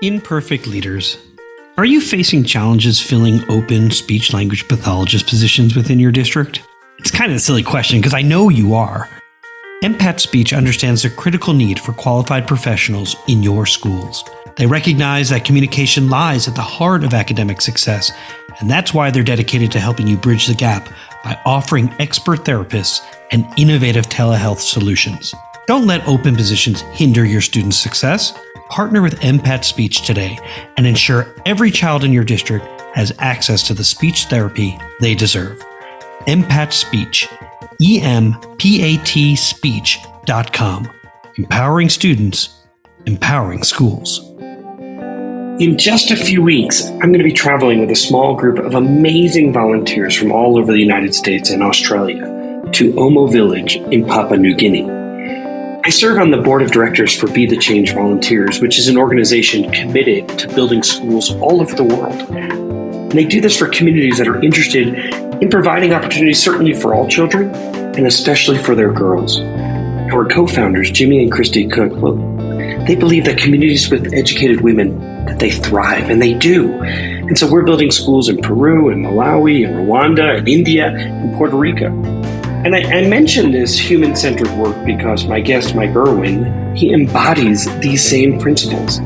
Imperfect leaders. Are you facing challenges filling open speech-language pathologist positions within your district? It's kind of a silly question because I know you are. Empath Speech understands the critical need for qualified professionals in your schools. They recognize that communication lies at the heart of academic success, and that's why they're dedicated to helping you bridge the gap by offering expert therapists and innovative telehealth solutions. Don't let open positions hinder your students' success. Partner with Empath Speech today and ensure every child in your district has access to the speech therapy they deserve. Empath Speech, EMPAT speech.com. Empowering students, empowering schools. In just a few weeks, I'm going to be traveling with a small group of amazing volunteers from all over the United States and Australia to Omo Village in Papua New Guinea. I serve on the board of directors for Be the Change Volunteers, which is an organization committed to building schools all over the world. And they do this for communities that are interested in providing opportunities certainly for all children, and especially for their girls. Our co-founders, Jimmy and Christy Cook, they believe that communities with educated women, that they thrive, and they do. And so we're building schools in Peru, and Malawi, and Rwanda, and India, and Puerto Rico. And I mention this human-centered work because my guest, Mike Erwin, he embodies these same principles.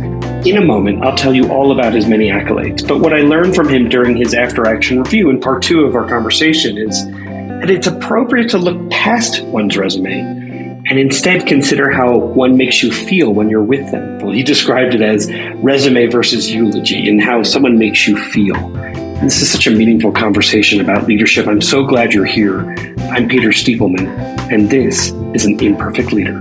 In a moment, I'll tell you all about his many accolades, but what I learned from him during his after-action review in part 2 of our conversation is that it's appropriate to look past one's resume and instead consider how one makes you feel when you're with them. Well, he described it as resume versus eulogy and how someone makes you feel. And this is such a meaningful conversation about leadership. I'm so glad you're here. I'm Peter Stiepelman, and this is An Imperfect Leader.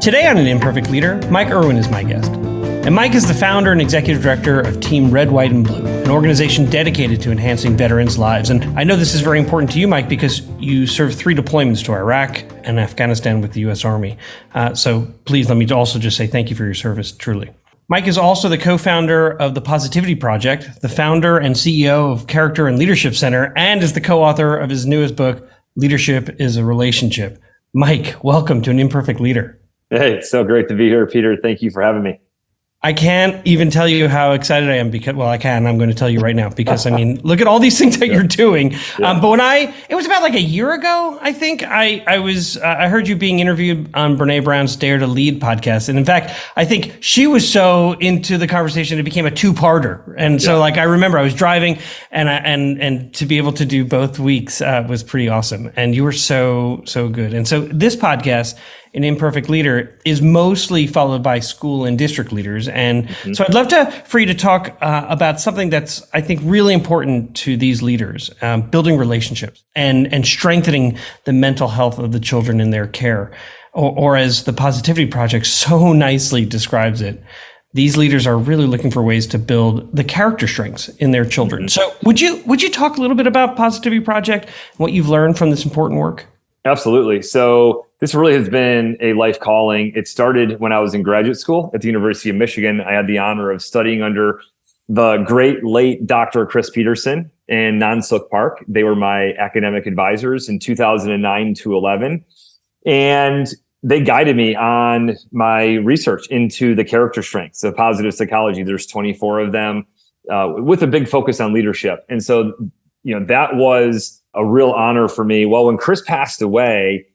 Today on An Imperfect Leader, Mike Erwin is my guest. And Mike is the founder and executive director of Team Red, White, and Blue, an organization dedicated to enhancing veterans' lives. And I know this is very important to you, Mike, because you served 3 deployments to Iraq and Afghanistan with the U.S. Army. So please let me also just say thank you for your service, truly. Mike is also the co-founder of the Positivity Project, the founder and CEO of Character and Leadership Center, and is the co-author of his newest book, Leadership is a Relationship. Mike, welcome to An Imperfect Leader. Hey, it's so great to be here, Peter. Thank you for having me. I can't even tell you how excited I am because, well, I can. I'm going to tell you right now because, I mean, look at all these things that you're doing. Yeah. But it was about like a year ago, I think, I heard you being interviewed on Brene Brown's Dare to Lead podcast. And in fact, I think she was so into the conversation, it became a 2-parter. And so I remember I was driving and to be able to do both weeks was pretty awesome. And you were so good. And so this podcast, An Imperfect Leader, is mostly followed by school and district leaders. And so I'd love for you to talk about something that's, I think, really important to these leaders, building relationships and strengthening the mental health of the children in their care. Or as the Positivity Project so nicely describes it, these leaders are really looking for ways to build the character strengths in their children. So would you talk a little bit about Positivity Project and what you've learned from this important work? Absolutely. So this really has been a life calling. It started when I was in graduate school at the University of Michigan. I had the honor of studying under the great late Dr. Chris Peterson and Nansuk Park. They were my academic advisors in 2009 to 11. And they guided me on my research into the character strengths of positive psychology. There's 24 of them with a big focus on leadership. And so, that was a real honor for me. Well, when Chris passed away,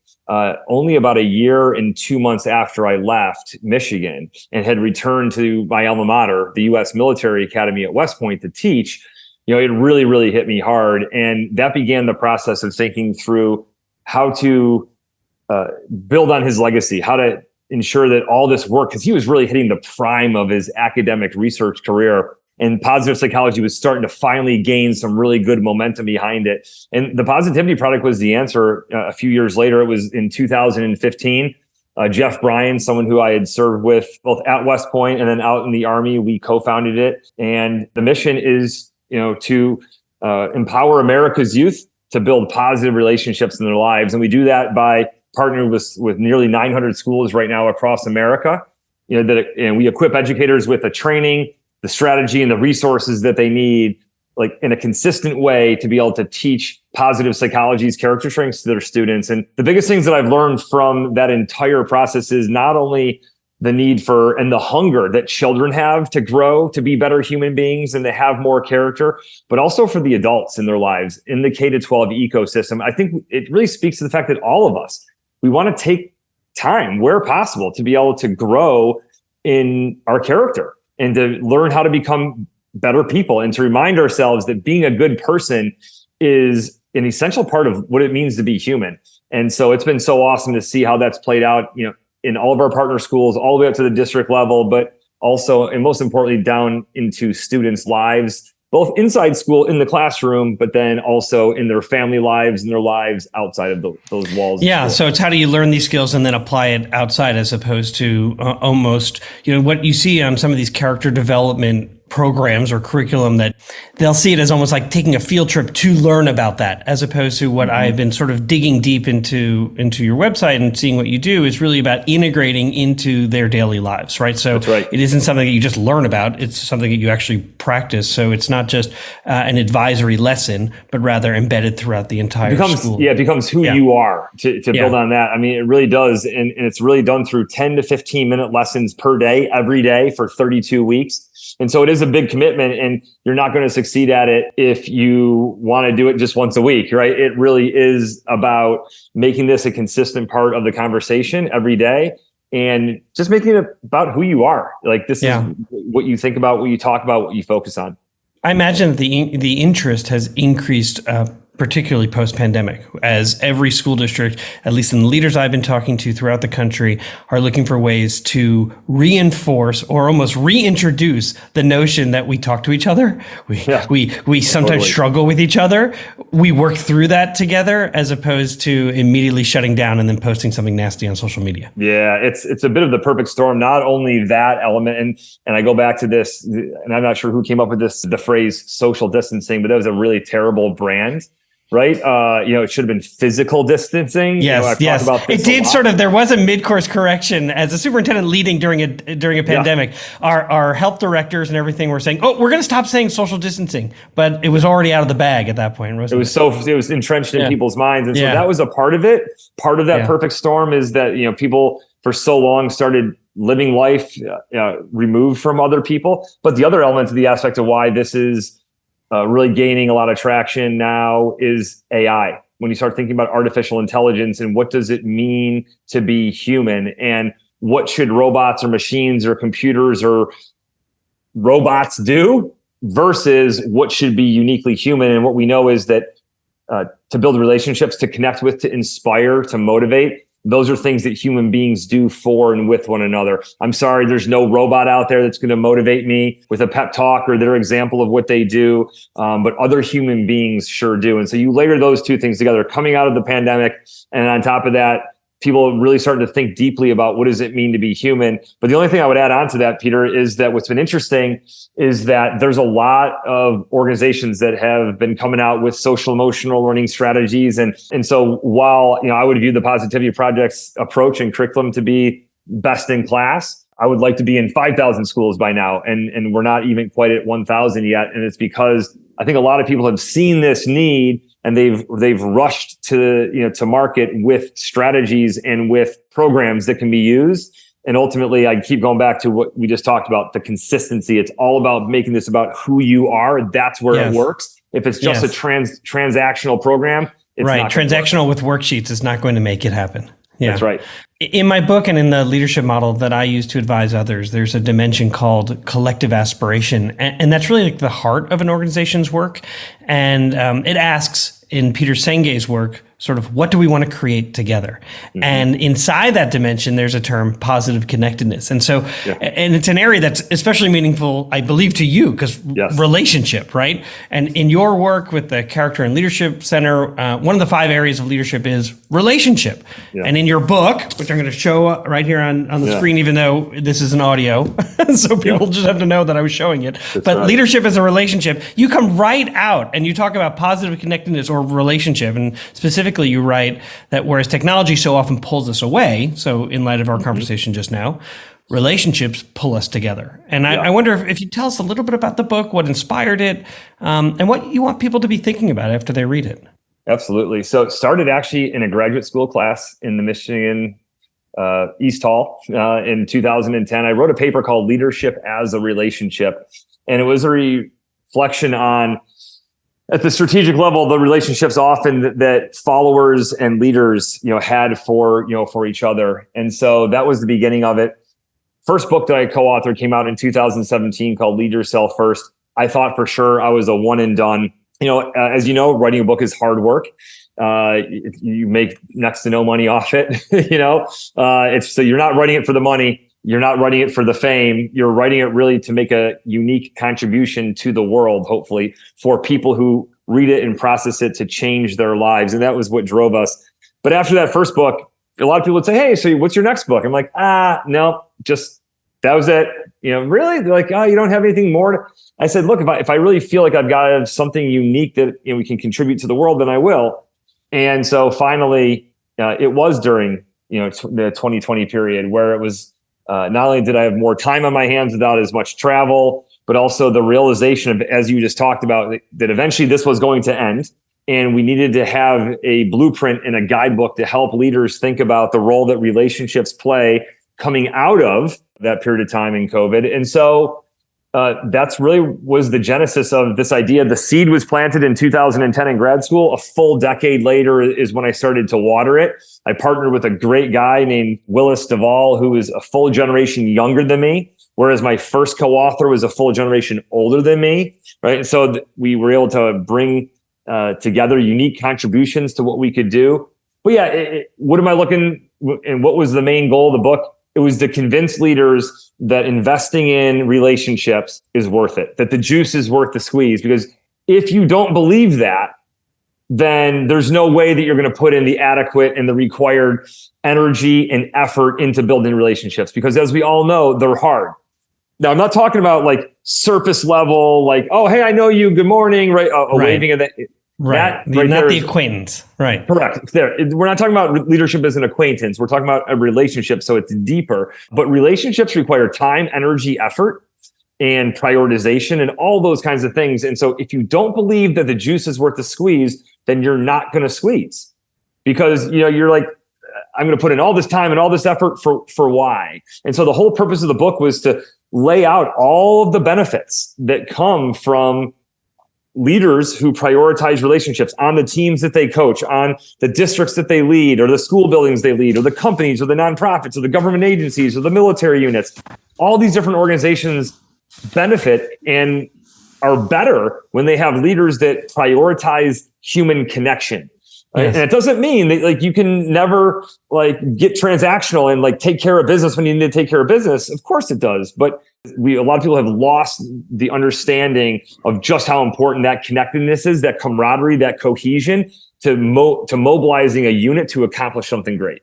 only about a year and 2 months after I left Michigan and had returned to my alma mater, the U.S. Military Academy at West Point, to teach, it really, really hit me hard. And that began the process of thinking through how to build on his legacy, how to ensure that all this work, because he was really hitting the prime of his academic research career, and positive psychology was starting to finally gain some really good momentum behind it. And the Positivity Project was the answer a few years later. It was in 2015. Jeff Bryan, someone who I had served with both at West Point and then out in the Army, we co-founded it. And the mission is, to empower America's youth to build positive relationships in their lives. And we do that by partnering with nearly 900 schools right now across America. And we equip educators with the training, the strategy, and the resources that they need, like in a consistent way, to be able to teach positive psychology's character strengths to their students. And the biggest things that I've learned from that entire process is not only the need for and the hunger that children have to grow, to be better human beings and to have more character, but also for the adults in their lives in the K-12 ecosystem. I think it really speaks to the fact that all of us, we want to take time where possible to be able to grow in our character and to learn how to become better people and to remind ourselves that being a good person is an essential part of what it means to be human. And so it's been so awesome to see how that's played out, in all of our partner schools, all the way up to the district level, but also, and most importantly, down into students' lives, both inside school in the classroom, but then also in their family lives and their lives outside of those walls. Yeah. So it's how do you learn these skills and then apply it outside, as opposed to almost, what you see on some of these character development programs or curriculum, that they'll see it as almost like taking a field trip to learn about that, as opposed to what I've been sort of digging deep into your website and seeing what you do is really about integrating into their daily lives, right? So That's right. It isn't something that you just learn about, it's something that you actually practice. So it's not just an advisory lesson, but rather embedded throughout the entire school. Yeah, it becomes who you are to build on that. I mean, it really does. And it's really done through 10 to 15 minute lessons per day, every day for 32 weeks. And so it is a big commitment, and you're not going to succeed at it if you want to do it just once a week, right? It really is about making this a consistent part of the conversation every day and just making it about who you are. Like this is what you think about, what you talk about, what you focus on. I imagine that the interest has increased particularly post-pandemic, as every school district, at least in the leaders I've been talking to throughout the country, are looking for ways to reinforce or almost reintroduce the notion that we talk to each other. We sometimes struggle with each other. We work through that together, as opposed to immediately shutting down and then posting something nasty on social media. Yeah, it's a bit of the perfect storm. Not only that element, and I go back to this, and I'm not sure who came up with the phrase social distancing, but that was a really terrible brand. Right. It should have been physical distancing. Yes. It did sort of, there was a mid-course correction as a superintendent leading during a pandemic. Our health directors and everything were saying, we're going to stop saying social distancing, but it was already out of the bag at that point. Wasn't it? It was entrenched in people's minds. And so that was a part of it. Part of that perfect storm is that, people for so long started living life removed from other people. But the other element of the aspect of why this is really gaining a lot of traction now is AI. When you start thinking about artificial intelligence and what does it mean to be human, and what should robots or machines or computers or robots do versus what should be uniquely human. And what we know is that to build relationships, to connect with, to inspire, to motivate, those are things that human beings do for and with one another. I'm sorry, there's no robot out there that's going to motivate me with a pep talk or their example of what they do, but other human beings sure do. And so you layer those two things together, coming out of the pandemic, and on top of that, people really starting to think deeply about what does it mean to be human. But the only thing I would add on to that, Peter, is that what's been interesting is that there's a lot of organizations that have been coming out with social emotional learning strategies. And so while I would view the Positivity Project's approach and curriculum to be best in class, I would like to be in 5,000 schools by now. And we're not even quite at 1,000 yet. And it's because I think a lot of people have seen this need, and they've rushed to market with strategies and with programs that can be used. And ultimately, I keep going back to what we just talked about, the consistency. It's all about making this about who you are. That's where it works. If it's just a transactional program, it's not transactional with worksheets is not going to make it happen. Yeah. That's right. In my book and in the leadership model that I use to advise others, there's a dimension called collective aspiration. And that's really like the heart of an organization's work. And it asks, in Peter Senge's work, sort of what do we want to create together? Mm-hmm. And inside that dimension, there's a term, positive connectedness. And so, and it's an area that's especially meaningful, I believe, to you, because relationship, right? And in your work with the Character and Leadership Center, one of the 5 areas of leadership is relationship. Yeah. And in your book, which I'm going to show right here on the screen, even though this is an audio, so people just have to know that I was showing it. But leadership is a relationship. You come right out and you talk about positive connectedness or relationship, and specifically you write that whereas technology so often pulls us away, so in light of our conversation just now, relationships pull us together. And I wonder if you tell us a little bit about the book, what inspired it, and what you want people to be thinking about after they read it. Absolutely. So it started actually in a graduate school class in the Michigan East Hall in 2010. I wrote a paper called Leadership as a Relationship. And it was a reflection on, at the strategic level, the relationships often that followers and leaders, had for each other. And so that was the beginning of it. First book that I co-authored came out in 2017 called Lead Yourself First. I thought for sure I was a one and done. As you know, writing a book is hard work. You make next to no money off it. So you're not writing it for the money. You're not writing it for the fame. You're writing it really to make a unique contribution to the world, hopefully, for people who read it and process it to change their lives. And that was what drove us. But after that first book, a lot of people would say, hey, so what's your next book? I'm like, no, just that was it. Really? They're like, oh, you don't have anything more? I said, look, if I really feel like I've got something unique that we can contribute to the world, then I will. And so finally, it was during the 2020 period where it was not only did I have more time on my hands without as much travel, but also the realization of, as you just talked about, that eventually this was going to end. And we needed to have a blueprint and a guidebook to help leaders think about the role that relationships play coming out of that period of time in COVID. And so that's really was the genesis of this idea. The seed was planted in 2010 in grad school. A full decade later is when I started to water it. I partnered with a great guy named Willis Duvall, who is a full generation younger than me, whereas my first co-author was a full generation older than me. Right. And so we were able to bring together unique contributions to what we could do. But yeah, what am I looking, and what was the main goal of the book? It was to convince leaders that investing in relationships is worth it, that the juice is worth the squeeze. Because if you don't believe that, then there's no way that you're going to put in the adequate and the required energy and effort into building relationships. Because as we all know, they're hard. Now, I'm not talking about like surface level, like, oh, hey, I know you, good morning, right? Waving at that. Right. That, not the acquaintance. Right. Correct. We're not talking about leadership as an acquaintance. We're talking about a relationship. So it's deeper. But relationships require time, energy, effort, and prioritization, and all those kinds of things. And so if you don't believe that the juice is worth the squeeze, then you're not going to squeeze. Because you're like, I'm going to put in all this time and all this effort for why? And so the whole purpose of the book was to lay out all of the benefits that come from leaders who prioritize relationships on the teams that they coach, on the districts that they lead, or the school buildings they lead, or the companies, or the nonprofits, or the government agencies, or the military units. All these different organizations benefit and are better when they have leaders that prioritize human connection. Right? Yes. And it doesn't mean that you can never get transactional and take care of business when you need to take care of business. Of course it does. But a lot of people have lost the understanding of just how important that connectedness is, that camaraderie, that cohesion to mobilizing a unit to accomplish something great.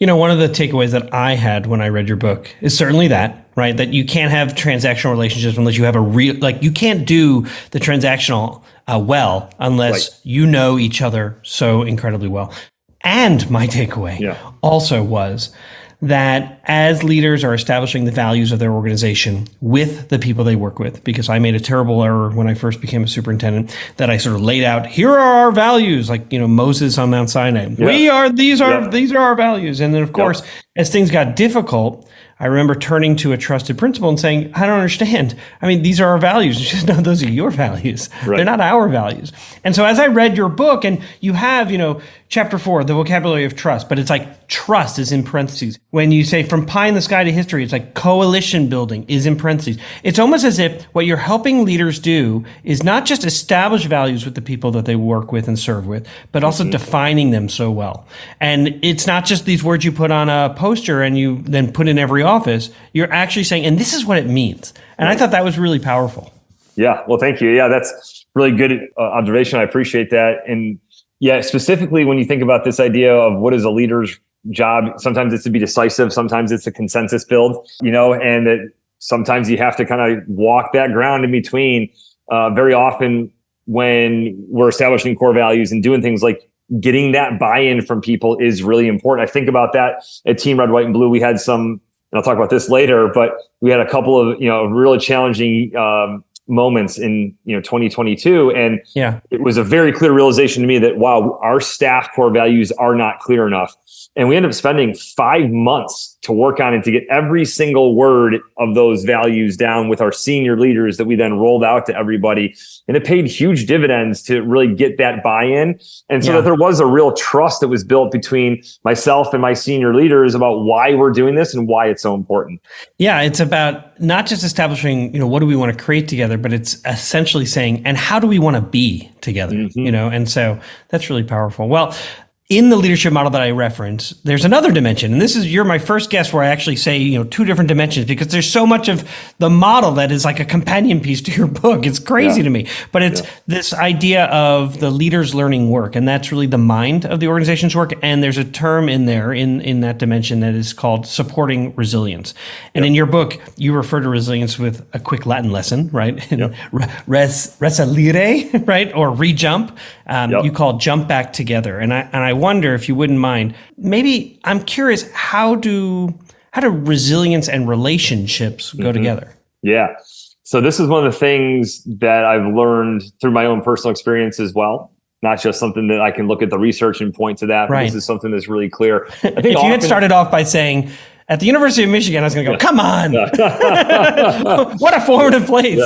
One of the takeaways that I had when I read your book is certainly that, right? That you can't have transactional relationships unless you have a real, you can't do the transactional well unless you know each other so incredibly well. And my takeaway also was that as leaders are establishing the values of their organization with the people they work with, because I made a terrible error when I first became a superintendent, that I sort of laid out, here are our values, Moses on Mount Sinai. These are our values. And then of course, as things got difficult, I remember turning to a trusted principal and saying, I don't understand. I mean, these are our values. You just know those are your values. Right. They're not our values. And so as I read your book, and you have, chapter 4, the vocabulary of trust, but it's trust is in parentheses. When you say from pie in the sky to history, it's coalition building is in parentheses. It's almost as if what you're helping leaders do is not just establish values with the people that they work with and serve with, but also defining them so well. And it's not just these words you put on a poster and you then put in every office. You're actually saying, and this is what it means. And I thought that was really powerful. Yeah. Well, thank you. Yeah, that's really good observation. I appreciate that. And yeah, specifically when you think about this idea of what is a leader's job, sometimes it's to be decisive, sometimes it's a consensus build, and that sometimes you have to kind of walk that ground in between. Very often when we're establishing core values and doing things like getting that buy-in from people is really important. I think about that at Team Red, White, and Blue. We had some, and I'll talk about this later, but we had a couple of, really challenging moments in 2022, and it was a very clear realization to me that wow, our staff core values are not clear enough, and we ended up spending 5 months to work on it to get every single word of those values down with our senior leaders that we then rolled out to everybody, and it paid huge dividends to really get that buy-in, and so that there was a real trust that was built between myself and my senior leaders about why we're doing this and why it's so important. Yeah, it's about not just establishing, what do we want to create together, but it's essentially saying, and how do we want to be together, and so that's really powerful. Well, in the leadership model that I reference, there's another dimension. And you're my first guest where I actually say, 2 different dimensions, because there's so much of the model that is like a companion piece to your book. It's crazy to me, but it's this idea of the leader's learning work. And that's really the mind of the organization's work. And there's a term in there in that dimension that is called supporting resilience. And in your book, you refer to resilience with a quick Latin lesson, right? Resalire, right? Or re-jump. You call jump back together. And I wonder if you wouldn't mind, maybe I'm curious, how do resilience and relationships go together? Yeah. So this is one of the things that I've learned through my own personal experience as well. Not just something that I can look at the research and point to that, but this is something that's really clear. I think if you had started off by saying, at the University of Michigan, I was going to go, come on. What a formative place.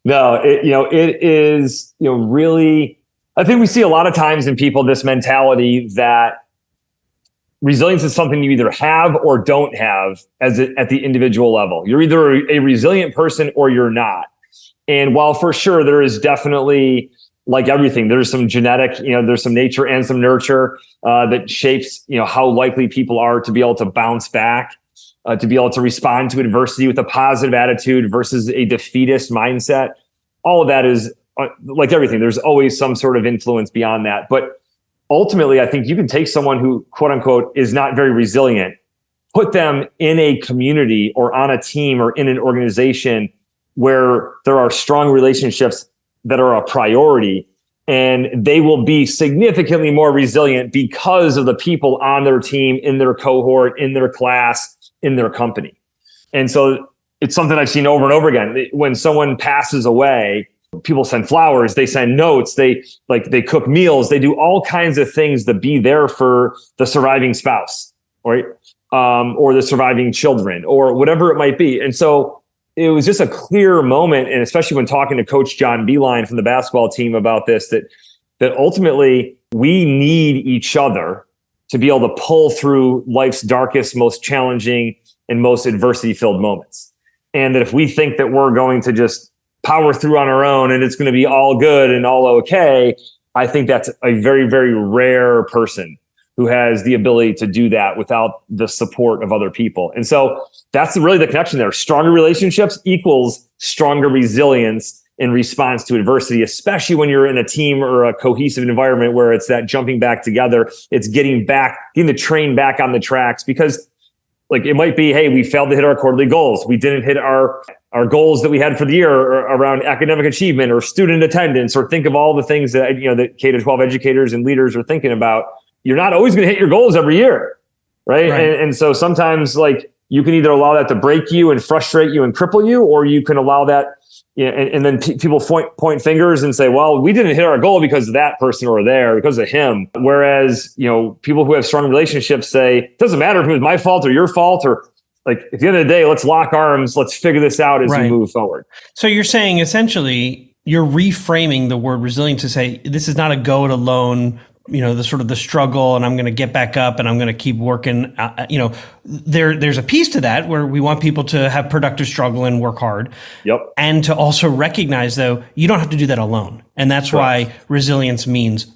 No, it is, really, I think we see a lot of times in people this mentality that resilience is something you either have or don't have at the individual level. You're either a resilient person or you're not. And while for sure there is definitely, like everything, there's some genetic, there's some nature and some nurture that shapes, how likely people are to be able to bounce back, to be able to respond to adversity with a positive attitude versus a defeatist mindset. All of that is like everything. There's always some sort of influence beyond that. But ultimately, I think you can take someone who, quote unquote, is not very resilient, put them in a community or on a team or in an organization where there are strong relationships that are a priority, and they will be significantly more resilient because of the people on their team, in their cohort, in their class, in their company. And so it's something I've seen over and over again. When someone passes away, people send flowers, they send notes, they cook meals, they do all kinds of things to be there for the surviving spouse, right? Or the surviving children, or whatever it might be. And so it was just a clear moment, and especially when talking to Coach John Beeline from the basketball team about this, that ultimately we need each other to be able to pull through life's darkest, most challenging, and most adversity-filled moments. And that if we think that we're going to just power through on our own and it's going to be all good and all okay, I think that's a very, very rare person who has the ability to do that without the support of other people. And so that's really the connection there. Stronger relationships equals stronger resilience in response to adversity, especially when you're in a team or a cohesive environment where it's that jumping back together. It's getting the train back on the tracks, because like it might be, hey, we failed to hit our quarterly goals. We didn't hit our goals that we had for the year around academic achievement or student attendance, or think of all the things that, that K-12 educators and leaders are thinking about. You're not always going to hit your goals every year, right? And so sometimes you can either allow that to break you and frustrate you and cripple you, or you can allow that, and then people point fingers and say, well, we didn't hit our goal because of that person over there, because of him. Whereas, people who have strong relationships say, it doesn't matter if it was my fault or your fault, or at the end of the day, let's lock arms, let's figure this out as we move forward. So you're saying essentially you're reframing the word resilience to say, this is not a go it alone, the sort of the struggle, and I'm going to get back up and I'm going to keep working. There's a piece to that where we want people to have productive struggle and work hard. Yep. And to also recognize, though, you don't have to do that alone. And that's why resilience means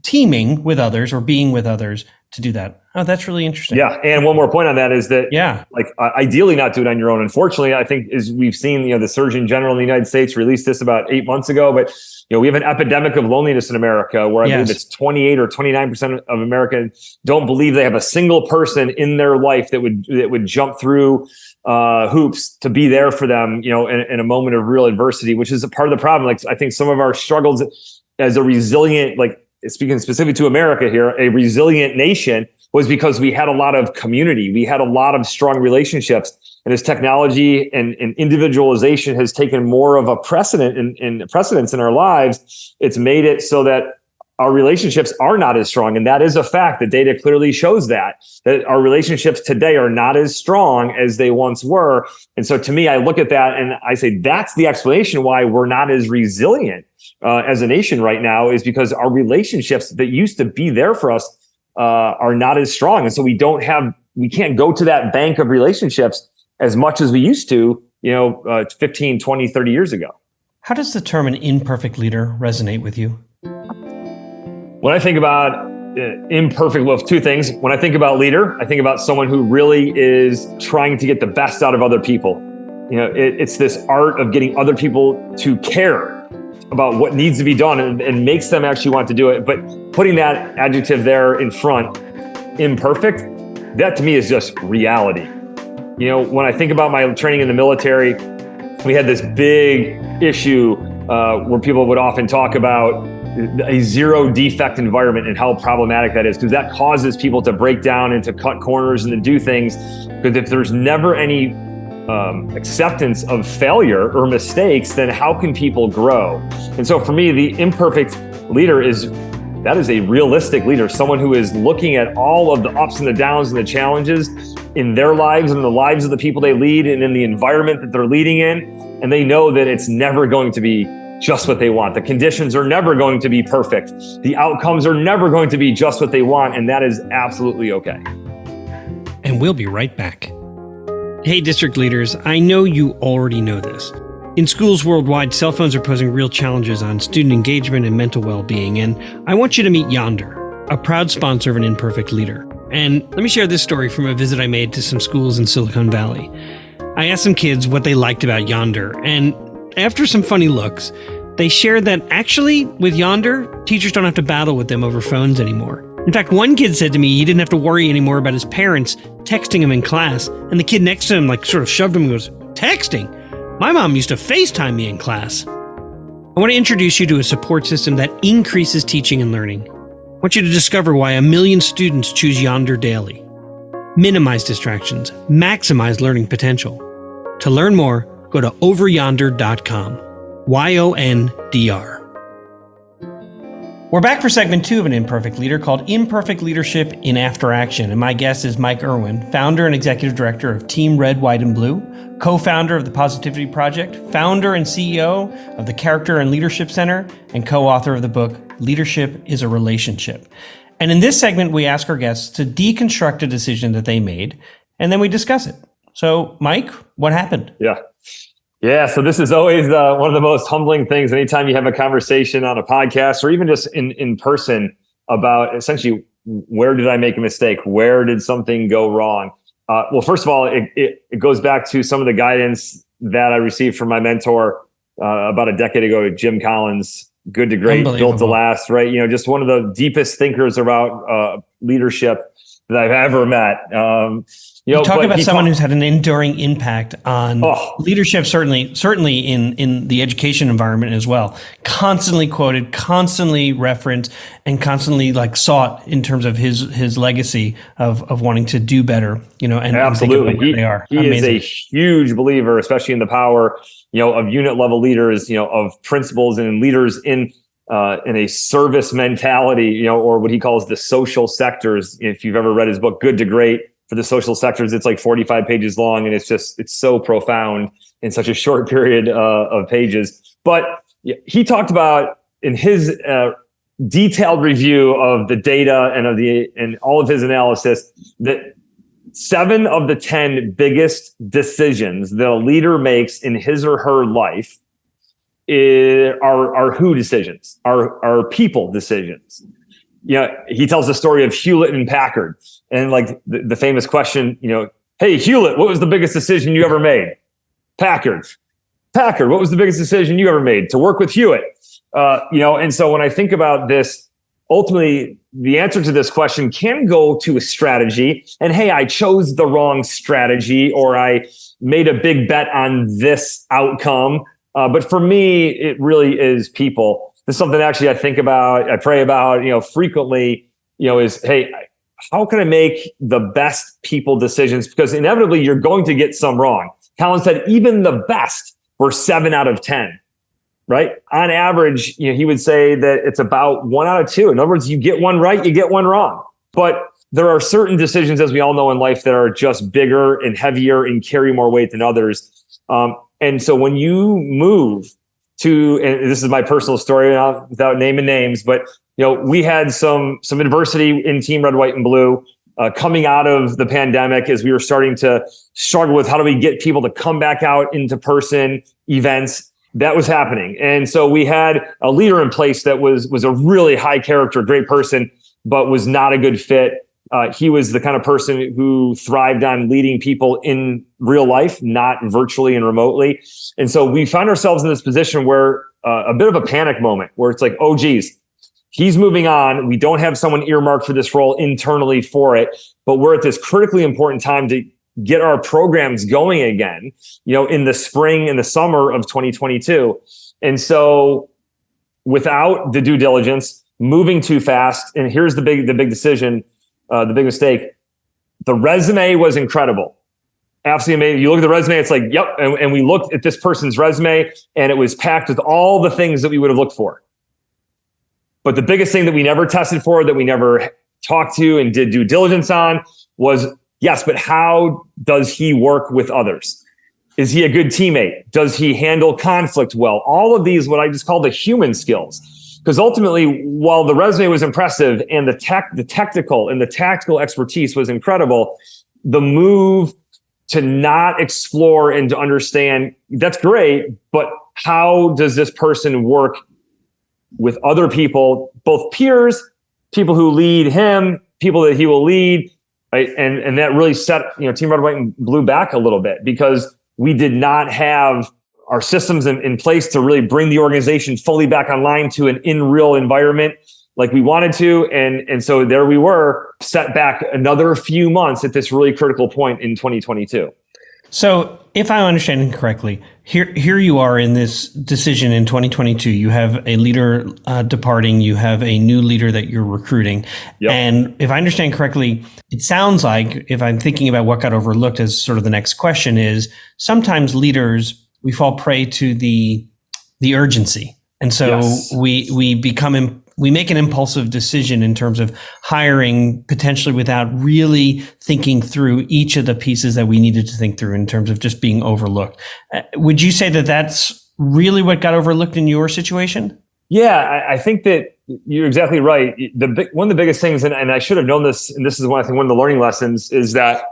teaming with others or being with others to do that. Oh, that's really interesting. Yeah. And one more point on that is that, ideally not do it on your own. Unfortunately, I think as we've seen, the Surgeon General in the United States released this about 8 months ago, but we have an epidemic of loneliness in America where I believe it's 28 or 29% of Americans don't believe they have a single person in their life that would jump through hoops to be there for them, in a moment of real adversity, which is a part of the problem. I think some of our struggles as a resilient, speaking specifically to America here, a resilient nation, was because we had a lot of community. We had a lot of strong relationships. And as technology and individualization has taken more of a precedence in our lives, it's made it so that our relationships are not as strong. And that is a fact. The data clearly shows that our relationships today are not as strong as they once were. And so to me, I look at that and I say, that's the explanation why we're not as resilient as a nation right now, is because our relationships that used to be there for us are not as strong. And so we can't go to that bank of relationships as much as we used to, 15, 20, 30 years ago. How does the term an imperfect leader resonate with you? When I think about imperfect, well, two things. When I think about leader, I think about someone who really is trying to get the best out of other people. It's this art of getting other people to care about what needs to be done and makes them actually want to do it. But putting that adjective there in front, imperfect, that to me is just reality. When I think about my training in the military, we had this big issue where people would often talk about a zero defect environment and how problematic that is, because that causes people to break down and to cut corners and to do things. Because if there's never any acceptance of failure or mistakes, then how can people grow? And so for me, the imperfect leader is a realistic leader, someone who is looking at all of the ups and the downs and the challenges in their lives and the lives of the people they lead and in the environment that they're leading in. And they know that it's never going to be just what they want. The conditions are never going to be perfect. The outcomes are never going to be just what they want. And that is absolutely okay. And we'll be right back. Hey, district leaders, I know you already know this. In schools worldwide, cell phones are posing real challenges on student engagement and mental well-being. And I want you to meet Yonder, a proud sponsor of an imperfect leader. And let me share this story from a visit I made to some schools in Silicon Valley. I asked some kids what they liked about Yonder, and after some funny looks, they shared that actually, with Yonder, teachers don't have to battle with them over phones anymore. In fact, one kid said to me he didn't have to worry anymore about his parents texting him in class, and the kid next to him sort of shoved him and goes, "Texting? My mom used to FaceTime me in class." I want to introduce you to a support system that increases teaching and learning. I want you to discover why 1 million students choose Yonder daily. Minimize distractions, maximize learning potential. To learn more, go to overyonder.com. YONDR. We're back for segment 2 of An Imperfect Leader called Imperfect Leadership in After Action. And my guest is Mike Erwin, founder and executive director of Team Red, White, and Blue, co-founder of the Positivity Project, founder and CEO of the Character and Leadership Center, and co-author of the book, Leadership is a Relationship. And in this segment, we ask our guests to deconstruct a decision that they made, and then we discuss it. So, Mike, what happened? Yeah. So this is always one of the most humbling things anytime you have a conversation on a podcast or even just in person about essentially, where did I make a mistake? Where did something go wrong? Well, first of all, it goes back to some of the guidance that I received from my mentor about a decade ago, Jim Collins, Good to Great, Built to Last, right? Just one of the deepest thinkers about leadership that I've ever met. You talk about someone who's had an enduring impact on leadership, certainly in the education environment as well. Constantly quoted, constantly referenced, and constantly sought in terms of his legacy of wanting to do better. And absolutely, think about where they are. He is a huge believer, especially in the power, of unit level leaders, of principals and leaders in a service mentality, or what he calls the social sectors. If you've ever read his book, Good to Great, for the social sectors, it's 45 pages long, and it's so profound in such a short period of pages. But he talked about in his detailed review of the data and all of his analysis that 7 of the 10 biggest decisions that a leader makes in his or her life are who decisions, are people decisions. He tells the story of Hewlett and Packard, and the famous question, hey, Hewlett, what was the biggest decision you ever made? Packard, what was the biggest decision you ever made? To work with Hewitt. And so when I think about this, ultimately the answer to this question can go to a strategy, and hey, I chose the wrong strategy, or I made a big bet on this outcome. But for me, it really is people. This is something actually I think about, I pray about, frequently, is, hey, how can I make the best people decisions? Because inevitably you're going to get some wrong. Colin said, even the best were 7 out of 10, right? On average, he would say that it's about 1 out of 2. In other words, you get one right, you get one wrong. But there are certain decisions, as we all know in life, that are just bigger and heavier and carry more weight than others. And so when you move to, and this is my personal story without naming names, but we had some adversity in Team Red, White, and Blue coming out of the pandemic as we were starting to struggle with how do we get people to come back out into person events. That was happening. And so we had a leader in place that was a really high character, great person, but was not a good fit. He was the kind of person who thrived on leading people in real life, not virtually and remotely. And so we found ourselves in this position where a bit of a panic moment where it's like, oh, geez, he's moving on. We don't have someone earmarked for this role internally for it, but we're at this critically important time to get our programs going again, in the spring and the summer of 2022. And so without the due diligence, moving too fast, and here's the big decision, the big mistake. The resume was incredible. Absolutely amazing. You look at the resume, it's like, yep. And we looked at this person's resume and it was packed with all the things that we would have looked for. But the biggest thing that we never tested for, that we never talked to and did due diligence on was, yes, but how does he work with others? Is he a good teammate? Does he handle conflict well? All of these, what I just call the human skills. Because ultimately, while the resume was impressive and the technical and the tactical expertise was incredible, the move to not explore and to understand, that's great, but how does this person work with other people, both peers, people who lead him, people that he will lead, right? And that really set Team Red, White, and Blue back a little bit because we did not have our systems in place to really bring the organization fully back online to an in real environment like we wanted to. And so there we were, set back another few months at this really critical point in 2022. So if I'm understanding correctly, here you are in this decision in 2022. You have a leader departing. You have a new leader that you're recruiting. Yep. And if I understand correctly, it sounds like, if I'm thinking about what got overlooked as sort of the next question, is sometimes leaders, we fall prey to the urgency. And so yes. we make an impulsive decision in terms of hiring potentially without really thinking through each of the pieces that we needed to think through in terms of just being overlooked. Would you say that that's really what got overlooked in your situation? Yeah, I think that you're exactly right. One of the biggest things, and I should have known this, and this is one of the learning lessons, is that,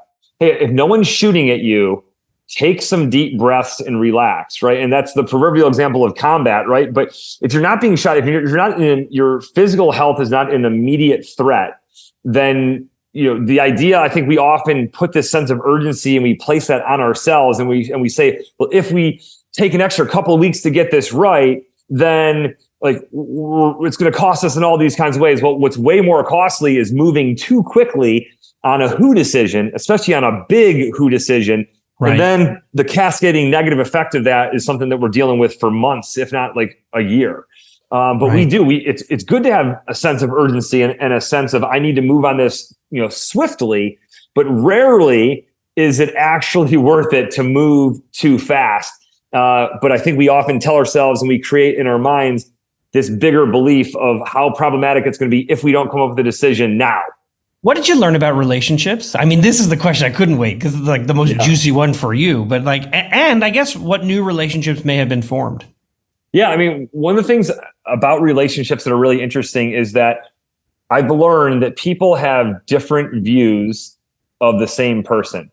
hey, if no one's shooting at you, take some deep breaths and relax, right? And that's the proverbial example of combat, right? But if you're not being shot, if you're not your physical health is not an immediate threat, then the idea, I think we often put this sense of urgency and we place that on ourselves, and we say, well, if we take an extra couple of weeks to get this right, then it's going to cost us in all these kinds of ways. Well, what's way more costly is moving too quickly on a who decision, especially on a big who decision. Right. And then the cascading negative effect of that is something that we're dealing with for months, if not like a year. But right. It's good to have a sense of urgency and a sense of, I need to move on this, swiftly, but rarely is it actually worth it to move too fast. But I think we often tell ourselves, and we create in our minds this bigger belief of how problematic it's going to be if we don't come up with a decision now. What did you learn about relationships? I mean, this is the question I couldn't wait because it's like the most juicy one for you. But and I guess what new relationships may have been formed? Yeah, I mean, one of the things about relationships that are really interesting is that I've learned that people have different views of the same person.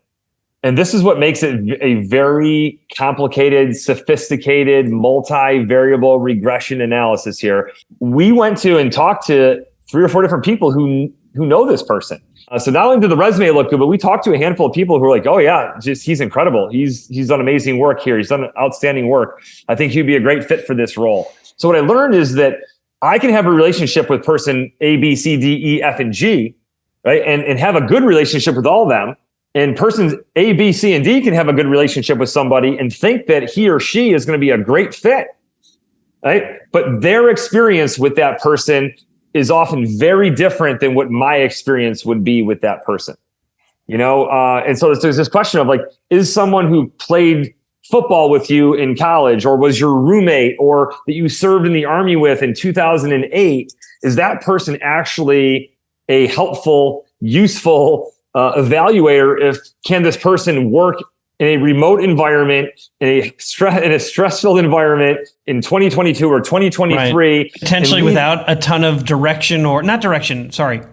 And this is what makes it a very complicated, sophisticated, multivariable regression analysis here. We went to and talked to 3 or 4 different people who know this person. So not only did the resume look good, but we talked to a handful of people who are like, oh yeah, he's incredible. He's done amazing work here. He's done outstanding work. I think he'd be a great fit for this role. So what I learned is that I can have a relationship with person A, B, C, D, E, F, and G, right? And have a good relationship with all of them. And persons A, B, C, and D can have a good relationship with somebody and think that he or she is going to be a great fit, right? But their experience with that person is often very different than what my experience would be with that person. And so there's this question of like, is someone who played football with you in college, or was your roommate, or that you served in the Army with in 2008, is that person actually a helpful, useful evaluator? Can this person work in a remote environment, in a stressful environment in 2022 or 2023, right, potentially without a ton of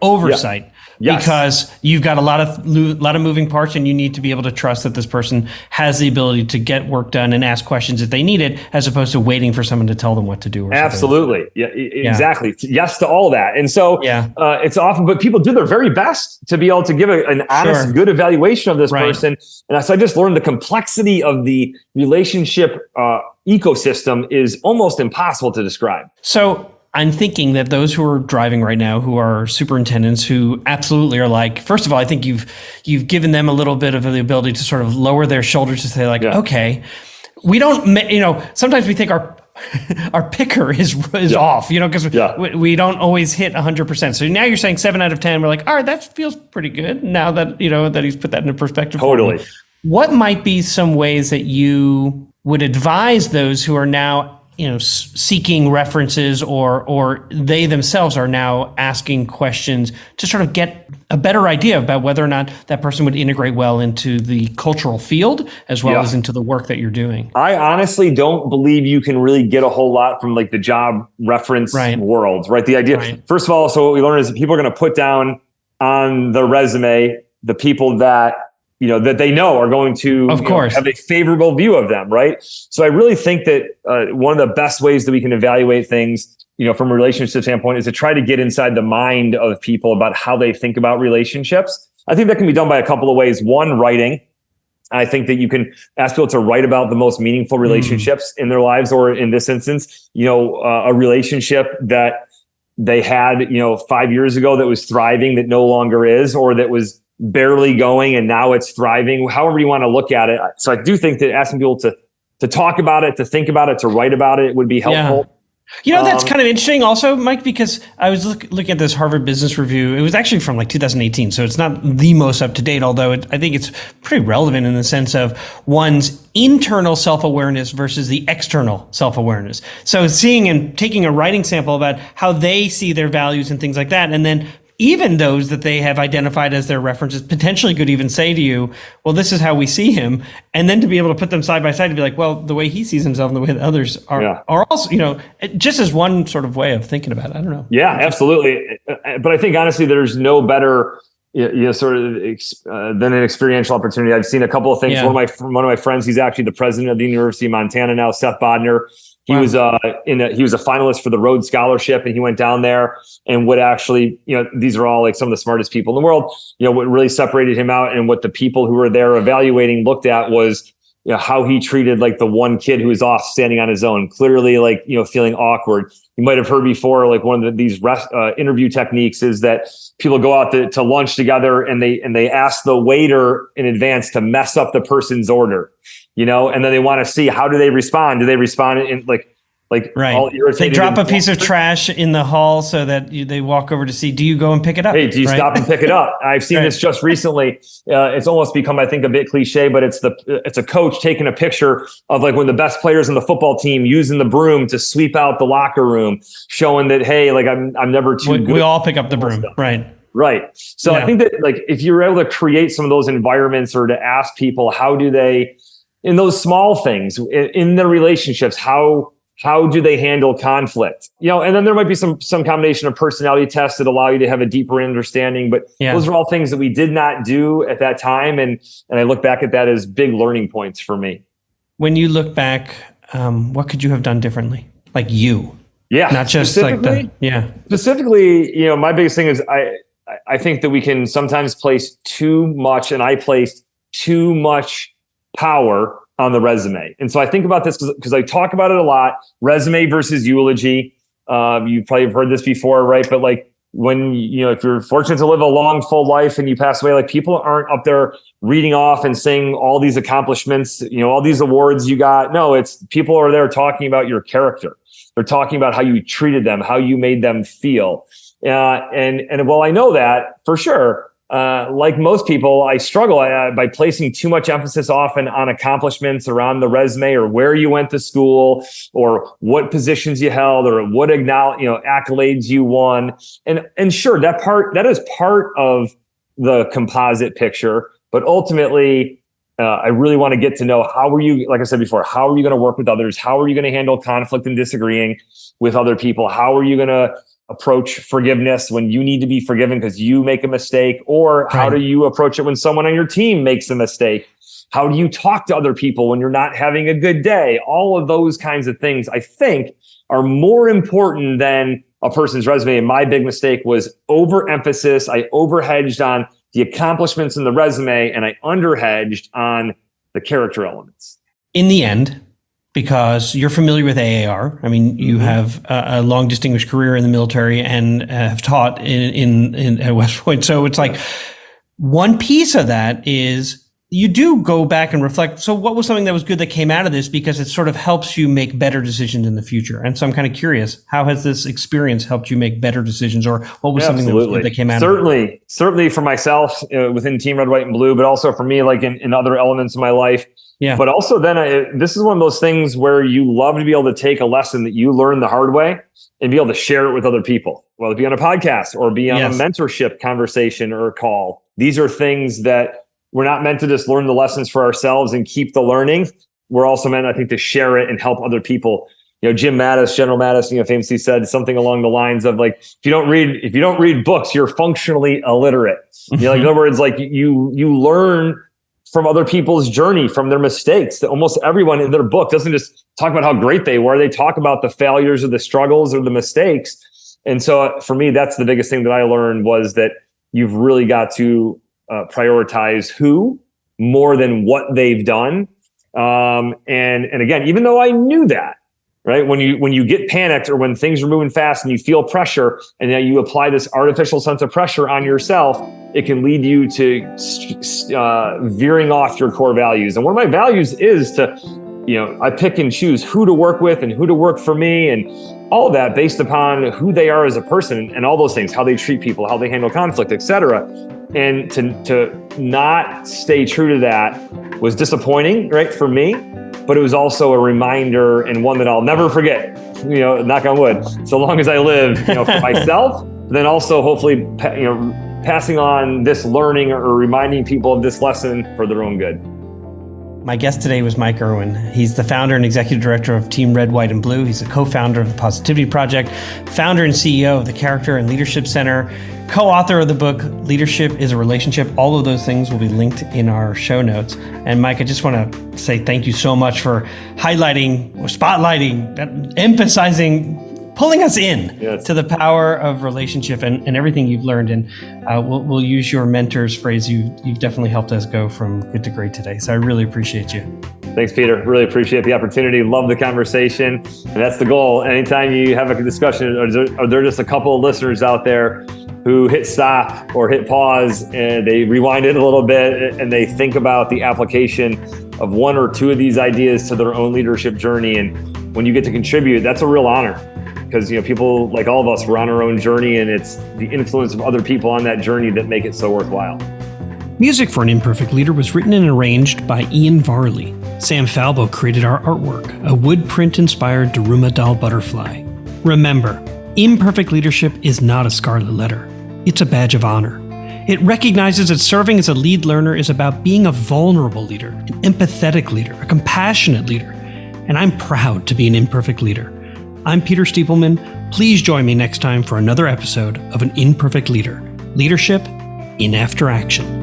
oversight? Yes. Because you've got a lot of moving parts, and you need to be able to trust that this person has the ability to get work done and ask questions if they need it, as opposed to waiting for someone to tell them what to do. Absolutely. Yeah, exactly. Yes to all that. And so it's often, but people do their very best to be able to give an honest, good evaluation of this person. And so I just learned the complexity of the relationship ecosystem is almost impossible to describe. So I'm thinking that those who are driving right now, who are superintendents, who absolutely are like, first of all, I think you've given them a little bit of the ability to sort of lower their shoulders to say like, okay, we don't, sometimes we think our picker is off, because we don't always hit 100%. So now you're saying 7 out of 10. We're like, all right, that feels pretty good now that, that he's put that into perspective. Totally. What might be some ways that you would advise those who are now seeking references, or they themselves are now asking questions to sort of get a better idea about whether or not that person would integrate well into the cultural field as well as into the work that you're doing? I honestly don't believe you can really get a whole lot from like the job reference world, right? The idea, first of all, so what we learned is that people are going to put down on the resume the people that that they know are going to have a favorable view of them, right? So I really think that one of the best ways that we can evaluate things, from a relationship standpoint, is to try to get inside the mind of people about how they think about relationships. I think that can be done by a couple of ways. One, writing. I think that you can ask people to write about the most meaningful relationships in their lives, or in this instance, a relationship that they had, 5 years ago that was thriving that no longer is, or that was barely going and now it's thriving, however you want to look at it. So I do think that asking people to talk about it, to think about it, to write about it would be helpful. That's kind of interesting also, Mike, because I was looking at this Harvard Business Review. It was actually from like 2018, so it's not the most up to date, although I think it's pretty relevant in the sense of one's internal self-awareness versus the external self-awareness. So seeing and taking a writing sample about how they see their values and things like that, and then even those that they have identified as their references potentially could even say to you, well, this is how we see him. And then to be able to put them side by side to be like, well, the way he sees himself and the way that others are also, just as one sort of way of thinking about it. I don't know. Yeah, absolutely. But I think honestly, there's no better sort of than an experiential opportunity. I've seen a couple of things. One of my friends, he's actually the president of the University of Montana now, Seth Bodner. He was he was a finalist for the Rhodes Scholarship, and he went down there and would actually, these are all like some of the smartest people in the world. What really separated him out and what the people who were there evaluating looked at was how he treated like the one kid who was off standing on his own, clearly like, feeling awkward. You might have heard before, like one of these interview techniques is that people go out to lunch together and they ask the waiter in advance to mess up the person's order, and then they want to see how do they respond? Do they respond in like all irritated? They drop a piece of trash in the hall so that they walk over to see, do you go and pick it up? Hey, do you stop and pick it up? I've seen this just recently. It's almost become, I think, a bit cliche, but it's a coach taking a picture of like one of the best players on the football team using the broom to sweep out the locker room, showing that, hey, like I'm never too good. We all pick up the broom. Stuff. Right. So I think that like if you're able to create some of those environments, or to ask people, how do they, in those small things in their relationships, how do they handle conflict? And then there might be some combination of personality tests that allow you to have a deeper understanding. But those are all things that we did not do at that time. And I look back at that as big learning points for me. When you look back, what could you have done differently? Like you? Yeah. Not just like Specifically, my biggest thing is I think that we can sometimes place too much, and I placed too much power on the resume. And so I think about this because I talk about it a lot, resume versus eulogy. You probably have heard this before, right? But like when, if you're fortunate to live a long, full life and you pass away, like people aren't up there reading off and saying all these accomplishments, all these awards you got. No, it's people are there talking about your character. They're talking about how you treated them, how you made them feel. And while I know that for sure, like most people, I struggle by placing too much emphasis often on accomplishments or on the resume or where you went to school or what positions you held or what accolades you won. And sure, that is part of the composite picture. But ultimately, I really want to get to know how are you, like I said before, how are you going to work with others? How are you going to handle conflict and disagreeing with other people? How are you going to approach forgiveness when you need to be forgiven because you make a mistake? Or how do you approach it when someone on your team makes a mistake? How do you talk to other people when you're not having a good day? All of those kinds of things, I think, are more important than a person's resume. And my big mistake was overemphasis. I overhedged on the accomplishments in the resume and I underhedged on the character elements. In the end, because you're familiar with AAR. I mean, you have a long distinguished career in the military and have taught at West Point. So it's like one piece of that is you do go back and reflect. So what was something that was good that came out of this? Because it sort of helps you make better decisions in the future. And so I'm kind of curious, how has this experience helped you make better decisions, or what was something that was good that came out of it? Certainly for myself within Team Red, White, and Blue, but also for me, like in other elements of my life. Yeah. But also then this is one of those things where you love to be able to take a lesson that you learned the hard way and be able to share it with other people, whether it be on a podcast or be on a mentorship conversation or a call. These are things that we're not meant to just learn the lessons for ourselves and keep the learning. We're also meant, I think, to share it and help other people. Jim Mattis, General Mattis, famously said something along the lines of like, if you don't read books, you're functionally illiterate. In other words, like you learn from other people's journey, from their mistakes. That almost everyone in their book doesn't just talk about how great they were. They talk about the failures or the struggles or the mistakes. And so for me, that's the biggest thing that I learned was that you've really got to prioritize who more than what they've done. And again, even though I knew that, right? When you get panicked or when things are moving fast and you feel pressure and then you apply this artificial sense of pressure on yourself, it can lead you to veering off your core values. And one of my values is to, I pick and choose who to work with and who to work for me and all of that based upon who they are as a person and all those things, how they treat people, how they handle conflict, etc. And to not stay true to that was disappointing, right, for me. But it was also a reminder and one that I'll never forget, knock on wood, so long as I live, for myself, then also hopefully, passing on this learning or reminding people of this lesson for their own good. My guest today was Mike Erwin. He's the founder and executive director of Team Red, White, and Blue. He's a co-founder of the Positivity Project, founder and CEO of the Character and Leadership Center, co-author of the book, Leadership is a Relationship. All of those things will be linked in our show notes. And Mike, I just want to say thank you so much for highlighting, or spotlighting, emphasizing, pulling us in to the power of relationship and everything you've learned. And we'll use your mentor's phrase. You've definitely helped us go from good to great today. So I really appreciate you. Thanks, Peter. Really appreciate the opportunity. Love the conversation. And that's the goal. Anytime you have a discussion, are there just a couple of listeners out there who hit stop or hit pause and they rewind it a little bit and they think about the application of one or two of these ideas to their own leadership journey. And when you get to contribute, that's a real honor. Because people like all of us, we're on our own journey, and it's the influence of other people on that journey that make it so worthwhile. Music for An Imperfect Leader was written and arranged by Ian Varley. Sam Falbo created our artwork, a wood print-inspired Daruma doll butterfly. Remember, imperfect leadership is not a scarlet letter. It's a badge of honor. It recognizes that serving as a lead learner is about being a vulnerable leader, an empathetic leader, a compassionate leader. And I'm proud to be an imperfect leader. I'm Peter Stiepelman. Please join me next time for another episode of An Imperfect Leader, Leadership in After Action.